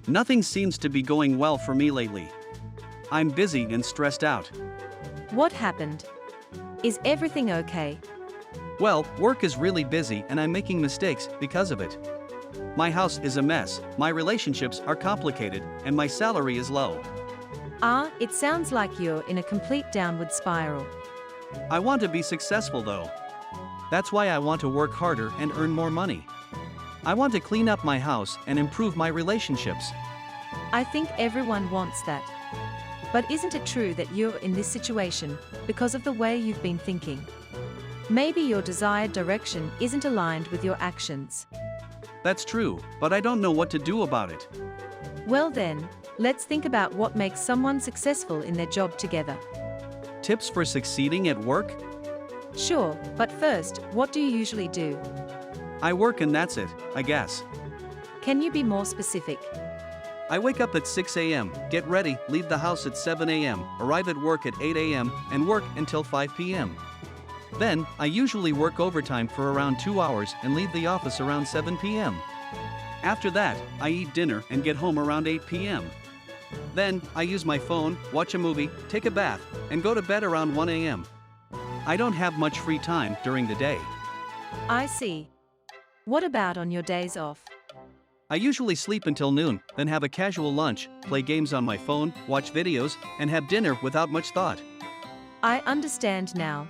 Nothing seems to be going well for me lately. I'm busy and stressed out. What happened? Is everything okay? Well, work is really busy and I'm making mistakes because of it. My house is a mess, my relationships are complicated, and my salary is low. It sounds like you're in a complete downward spiral. I want to be successful though. That's why I want to work harder and earn more money. I want to clean up my house and improve my relationships. I think everyone wants that. But isn't it true that you're in this situation because of the way you've been thinking? Maybe your desired direction isn't aligned with your actions. That's true, but I don't know what to do about it. Well then, let's think about what makes someone successful in their job together. Tips for succeeding at work? Sure, but first, what do you usually do? I work and that's it, I guess. Can you be more specific? I wake up at 6 a.m., get ready, leave the house at 7 a.m., arrive at work at 8 a.m., and work until 5 p.m. Then, I usually work overtime for around 2 hours and leave the office around 7 p.m. After that, I eat dinner and get home around 8 p.m. Then, I use my phone, watch a movie, take a bath, and go to bed around 1 a.m. I don't have much free time during the day. I see. What about on your days off? I usually sleep until noon, then have a casual lunch, play games on my phone, watch videos, and have dinner without much thought. I understand now.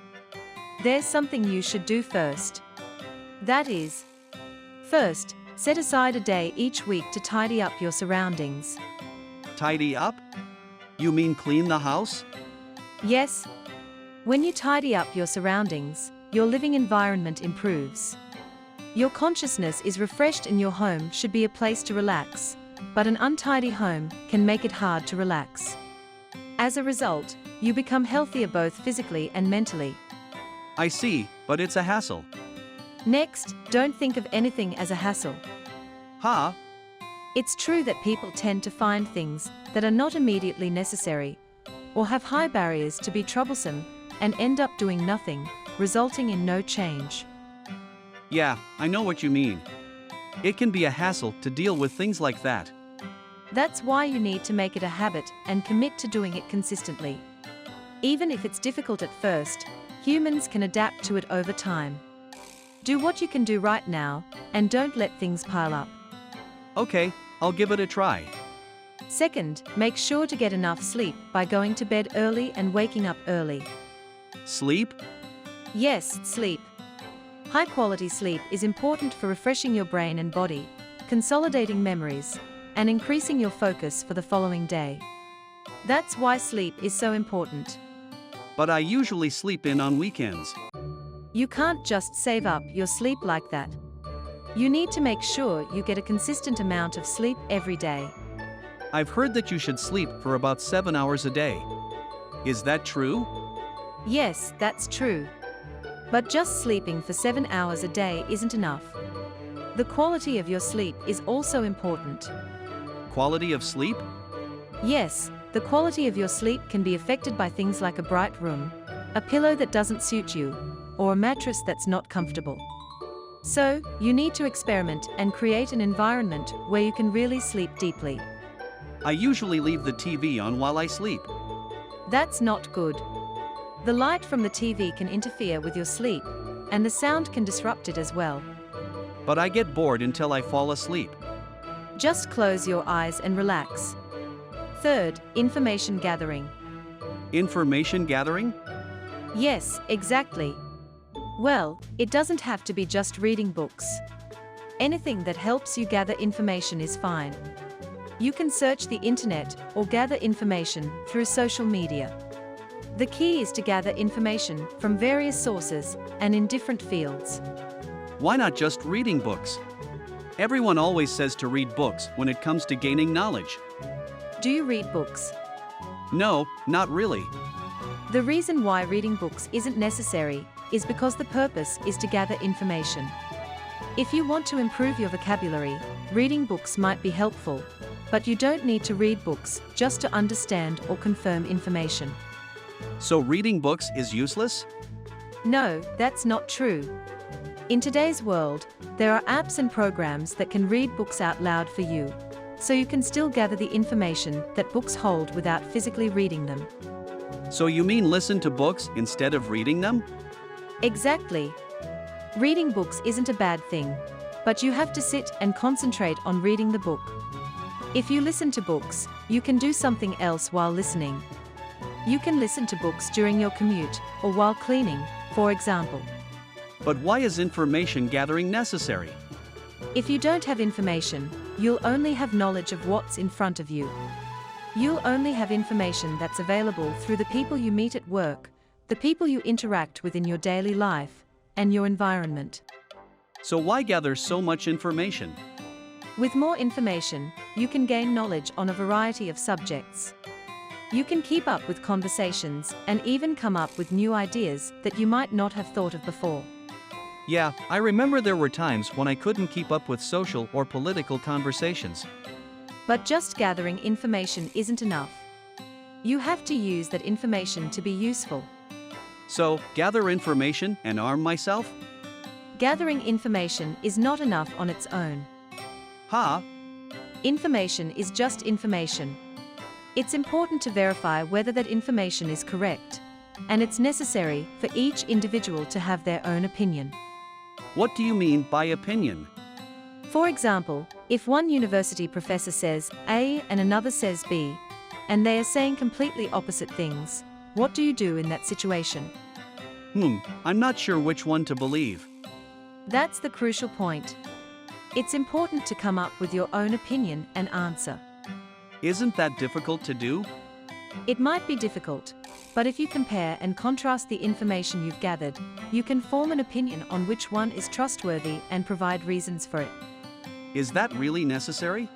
There's something you should do first. That is, first, set aside a day each week to tidy up your surroundings. Tidy up? You mean clean the house? Yes. When you tidy up your surroundings, your living environment improves. Your consciousness is refreshed and your home should be a place to relax, but an untidy home can make it hard to relax. As a result, you become healthier both physically and mentally. I see, but it's a hassle. Next, don't think of anything as a hassle. Ha? It's true that people tend to find things that are not immediately necessary, or have high barriers to be troublesome, and end up doing nothing, resulting in no change. Yeah, I know what you mean. It can be a hassle to deal with things like that. That's why you need to make it a habit and commit to doing it consistently. Even if it's difficult at first, humans can adapt to it over time. Do what you can do right now, and don't let things pile up. Okay, I'll give it a try. Second, make sure to get enough sleep by going to bed early and waking up early. Sleep? Yes, sleep. High-quality sleep is important for refreshing your brain and body, consolidating memories, and increasing your focus for the following day. That's why sleep is so important. But I usually sleep in on weekends. You can't just save up your sleep like that. You need to make sure you get a consistent amount of sleep every day. I've heard that you should sleep for about 7 hours a day. Is that true? Yes, that's true. But just sleeping for 7 hours a day isn't enough. The quality of your sleep is also important. Quality of sleep? Yes, the quality of your sleep can be affected by things like a bright room, a pillow that doesn't suit you, or a mattress that's not comfortable. So, you need to experiment and create an environment where you can really sleep deeply. I usually leave the TV on while I sleep. That's not good. The light from the TV can interfere with your sleep, and the sound can disrupt it as well. But I get bored until I fall asleep. Just close your eyes and relax. Third, information gathering. Information gathering? Yes, exactly. Well, it doesn't have to be just reading books. Anything that helps you gather information is fine. You can search the internet or gather information through social media. The key is to gather information from various sources and in different fields. Why not just reading books? Everyone always says to read books when it comes to gaining knowledge. Do you read books? No, not really. The reason why reading books isn't necessary is because the purpose is to gather information. If you want to improve your vocabulary, reading books might be helpful, but you don't need to read books just to understand or confirm information. So reading books is useless? No, that's not true. In today's world, there are apps and programs that can read books out loud for you, so you can still gather the information that books hold without physically reading them. So you mean listen to books instead of reading them? Exactly. Reading books isn't a bad thing, but you have to sit and concentrate on reading the book. If you listen to books, you can do something else while listening. You can listen to books during your commute or while cleaning, for example. But why is information gathering necessary? If you don't have information, you'll only have knowledge of what's in front of you. You'll only have information that's available through the people you meet at work, the people you interact with in your daily life, and your environment. So why gather so much information? With more information, you can gain knowledge on a variety of subjects. You can keep up with conversations and even come up with new ideas that you might not have thought of before. Yeah, I remember there were times when I couldn't keep up with social or political conversations. But just gathering information isn't enough. You have to use that information to be useful. So, gather information and arm myself? Gathering information is not enough on its own. Ha! Information is just information. It's important to verify whether that information is correct, and it's necessary for each individual to have their own opinion. What do you mean by opinion? For example, if one university professor says A and another says B, and they are saying completely opposite things, what do you do in that situation? I'm not sure which one to believe. That's the crucial point. It's important to come up with your own opinion and answer. Isn't that difficult to do? It might be difficult, but if you compare and contrast the information you've gathered, you can form an opinion on which one is trustworthy and provide reasons for it. Is that really necessary?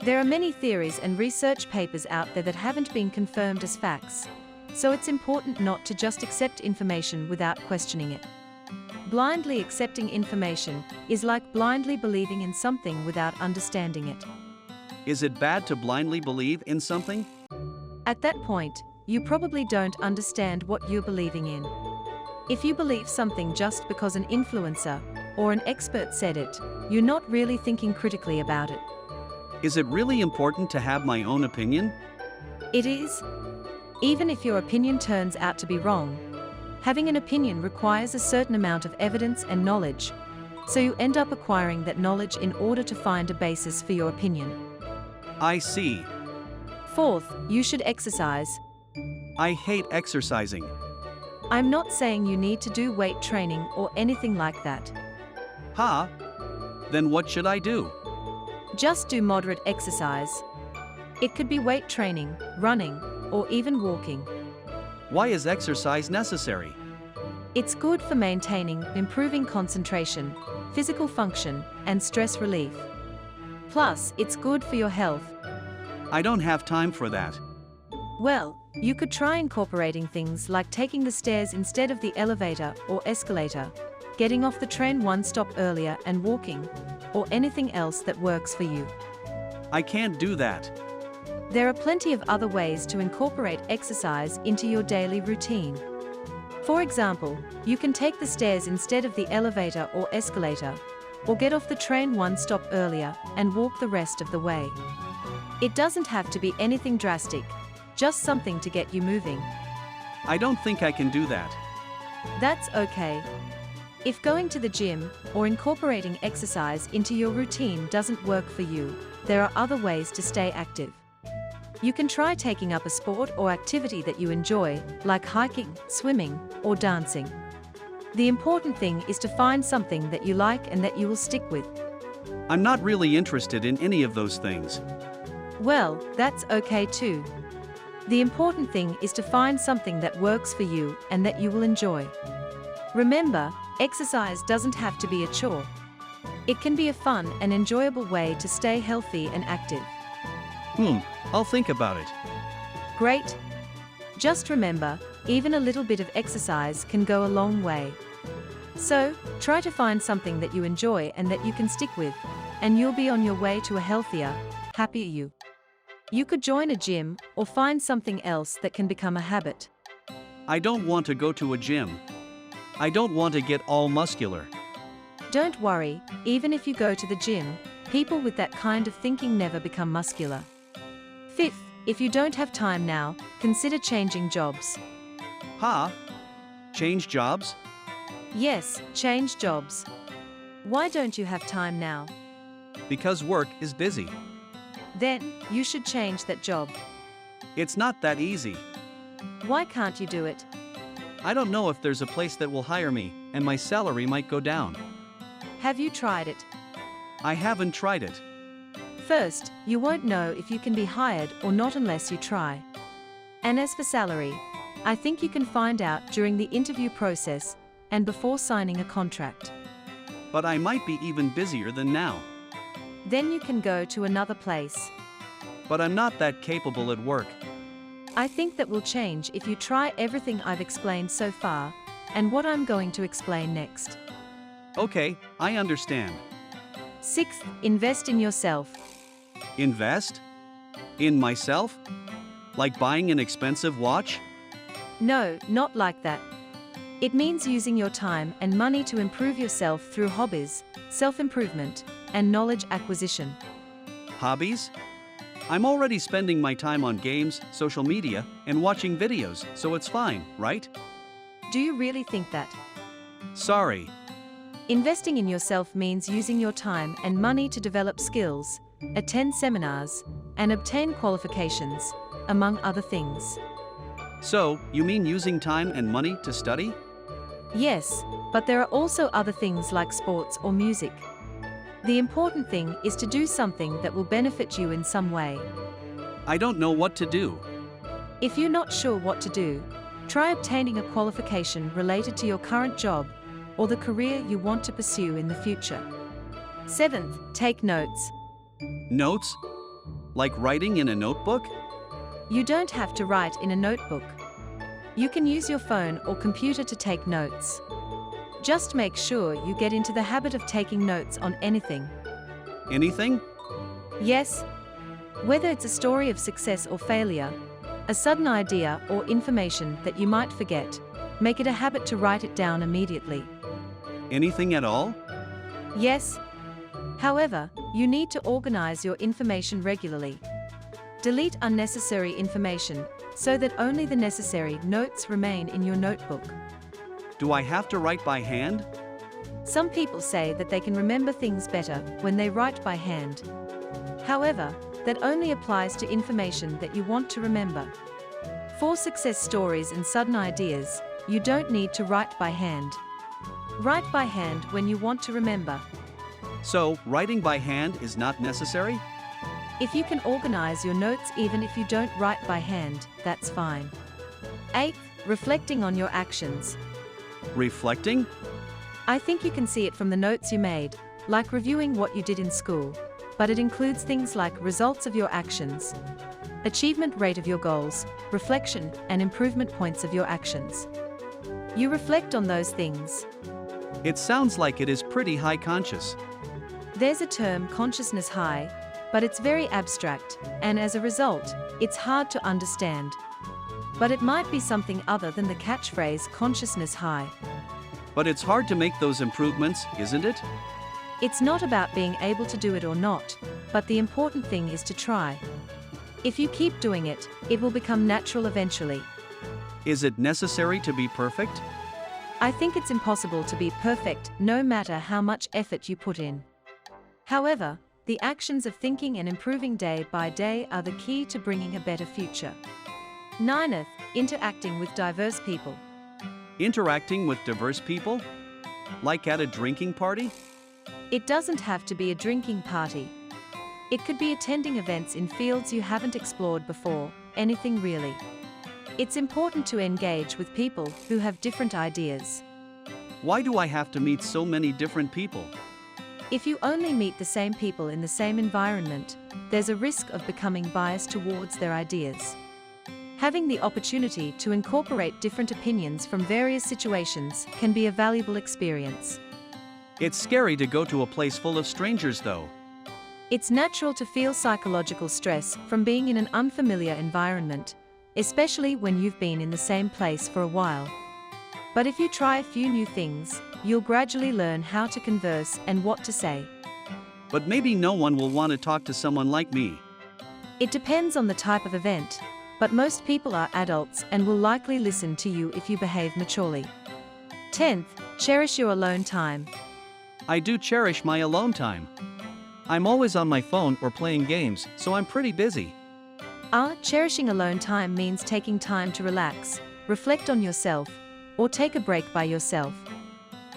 There are many theories and research papers out there that haven't been confirmed as facts, so it's important not to just accept information without questioning it. Blindly accepting information is like blindly believing in something without understanding it. Is it bad to blindly believe in something? At that point, you probably don't understand what you're believing in. If you believe something just because an influencer or an expert said it, you're not really thinking critically about it. Is it really important to have my own opinion? It is. Even if your opinion turns out to be wrong, having an opinion requires a certain amount of evidence and knowledge, so you end up acquiring that knowledge in order to find a basis for your opinion. I see. Fourth, you should exercise. I hate exercising. I'm not saying you need to do weight training or anything like that. Ha! Then what should I do? Just do moderate exercise. It could be weight training, running, or even walking. Why is exercise necessary? It's good for maintaining, improving concentration, physical function, and stress relief. Plus, it's good for your health. I don't have time for that. Well, you could try incorporating things like taking the stairs instead of the elevator or escalator, getting off the train one stop earlier and walking, or anything else that works for you. I can't do that. There are plenty of other ways to incorporate exercise into your daily routine. For example, you can take the stairs instead of the elevator or escalator, or get off the train one stop earlier and walk the rest of the way. It doesn't have to be anything drastic, just something to get you moving. I don't think I can do that. That's okay. If going to the gym or incorporating exercise into your routine doesn't work for you, there are other ways to stay active. You can try taking up a sport or activity that you enjoy, like hiking, swimming, or dancing. The important thing is to find something that you like and that you will stick with. I'm not really interested in any of those things. Well, that's okay too. The important thing is to find something that works for you and that you will enjoy. Remember, exercise doesn't have to be a chore. It can be a fun and enjoyable way to stay healthy and active. I'll think about it. Great. Just remember, even a little bit of exercise can go a long way. So, try to find something that you enjoy and that you can stick with, and you'll be on your way to a healthier, happier you. You could join a gym or find something else that can become a habit. I don't want to go to a gym. I don't want to get all muscular. Don't worry, even if you go to the gym, people with that kind of thinking never become muscular. Fifth, if you don't have time now, consider changing jobs. Ha? Change jobs? Yes, change jobs. Why don't you have time now? Because work is busy. Then, you should change that job. It's not that easy. Why can't you do it? I don't know if there's a place that will hire me, and my salary might go down. Have you tried it? I haven't tried it. First, you won't know if you can be hired or not unless you try. And as for salary, I think you can find out during the interview process and before signing a contract. But I might be even busier than now. Then you can go to another place. But I'm not that capable at work. I think that will change if you try everything I've explained so far, and what I'm going to explain next. Okay, I understand. Sixth, invest in yourself. Invest? In myself? Like buying an expensive watch? No, not like that. It means using your time and money to improve yourself through hobbies, self-improvement, and knowledge acquisition. Hobbies? I'm already spending my time on games, social media, and watching videos, so it's fine, right? Do you really think that? Sorry. Investing in yourself means using your time and money to develop skills, attend seminars, and obtain qualifications, among other things. So, you mean using time and money to study? Yes, but there are also other things like sports or music. The important thing is to do something that will benefit you in some way. I don't know what to do. If you're not sure what to do, try obtaining a qualification related to your current job or the career you want to pursue in the future. Seventh, take notes. Notes? Like writing in a notebook? You don't have to write in a notebook. You can use your phone or computer to take notes. Just make sure you get into the habit of taking notes on anything. Anything? Yes. Whether it's a story of success or failure, a sudden idea or information that you might forget, make it a habit to write it down immediately. Anything at all? Yes. However, you need to organize your information regularly. Delete unnecessary information so that only the necessary notes remain in your notebook. Do I have to write by hand? Some people say that they can remember things better when they write by hand. However, that only applies to information that you want to remember. For success stories and sudden ideas, you don't need to write by hand. Write by hand when you want to remember. So, writing by hand is not necessary? If you can organize your notes even if you don't write by hand, that's fine. 8th, reflecting on your actions. Reflecting? I think you can see it from the notes you made, like reviewing what you did in school, but it includes things like results of your actions, achievement rate of your goals, reflection, and improvement points of your actions. You reflect on those things. It sounds like it is pretty high conscious. There's a term consciousness high, but it's very abstract, and as a result, it's hard to understand. But it might be something other than the catchphrase consciousness high. But it's hard to make those improvements, isn't it? It's not about being able to do it or not, but the important thing is to try. If you keep doing it, it will become natural eventually. Is it necessary to be perfect? I think it's impossible to be perfect, no matter how much effort you put in. However, the actions of thinking and improving day by day are the key to bringing a better future. 9th, interacting with diverse people. Interacting with diverse people? Like at a drinking party? It doesn't have to be a drinking party. It could be attending events in fields you haven't explored before, anything really. It's important to engage with people who have different ideas. Why do I have to meet so many different people? If you only meet the same people in the same environment, there's a risk of becoming biased towards their ideas. Having the opportunity to incorporate different opinions from various situations can be a valuable experience. It's scary to go to a place full of strangers, though. It's natural to feel psychological stress from being in an unfamiliar environment, especially when you've been in the same place for a while. But if you try a few new things, you'll gradually learn how to converse and what to say. But maybe no one will want to talk to someone like me. It depends on the type of event, but most people are adults and will likely listen to you if you behave maturely. 10th, cherish your alone time. I do cherish my alone time. I'm always on my phone or playing games, so I'm pretty busy. Cherishing alone time means taking time to relax, reflect on yourself, or take a break by yourself.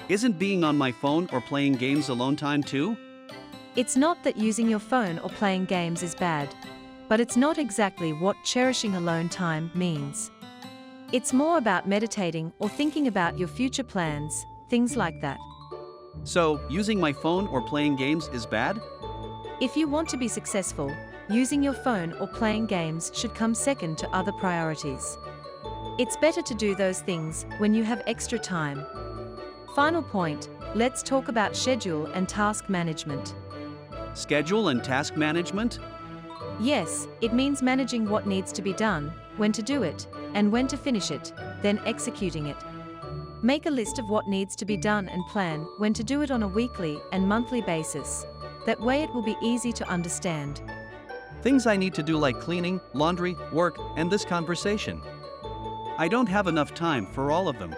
Isn't being on my phone or playing games alone time too? It's not that using your phone or playing games is bad, but it's not exactly what cherishing alone time means. It's more about meditating or thinking about your future plans, things like that. So, using my phone or playing games is bad? If you want to be successful, using your phone or playing games should come second to other priorities. It's better to do those things when you have extra time. Final point, let's talk about schedule and task management. Schedule and task management? Yes, it means managing what needs to be done, when to do it, and when to finish it, then executing it. Make a list of what needs to be done and plan when to do it on a weekly and monthly basis. That way it will be easy to understand. Things I need to do like cleaning, laundry, work, and this conversation. I don't have enough time for all of them.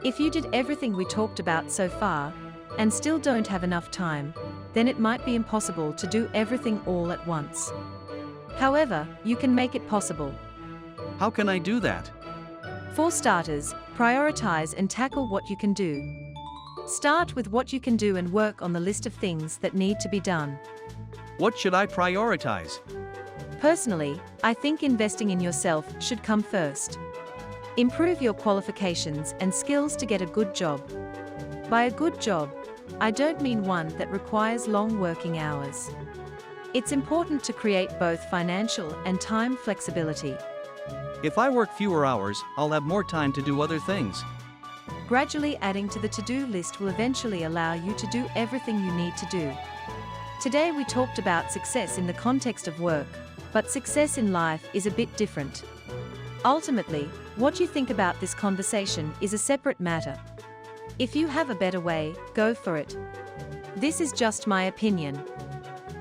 If you did everything we talked about so far, and still don't have enough time, then it might be impossible to do everything all at once. However, you can make it possible. How can I do that? For starters, prioritize and tackle what you can do. Start with what you can do and work on the list of things that need to be done. What should I prioritize? Personally, I think investing in yourself should come first. Improve your qualifications and skills to get a good job. By a good job, I don't mean one that requires long working hours. It's important to create both financial and time flexibility. If I work fewer hours, I'll have more time to do other things. Gradually adding to the to-do list will eventually allow you to do everything you need to do. Today we talked about success in the context of work, but success in life is a bit different. Ultimately, what you think about this conversation is a separate matter. If you have a better way, go for it. This is just my opinion.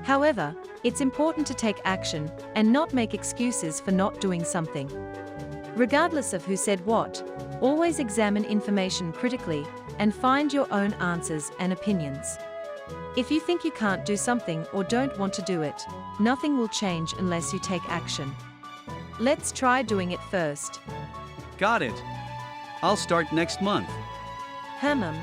However, it's important to take action and not make excuses for not doing something. Regardless of who said what, always examine information critically and find your own answers and opinions. If you think you can't do something or don't want to do it, nothing will change unless you take action. Let's try doing it first. Got it. I'll start next month. Hamam.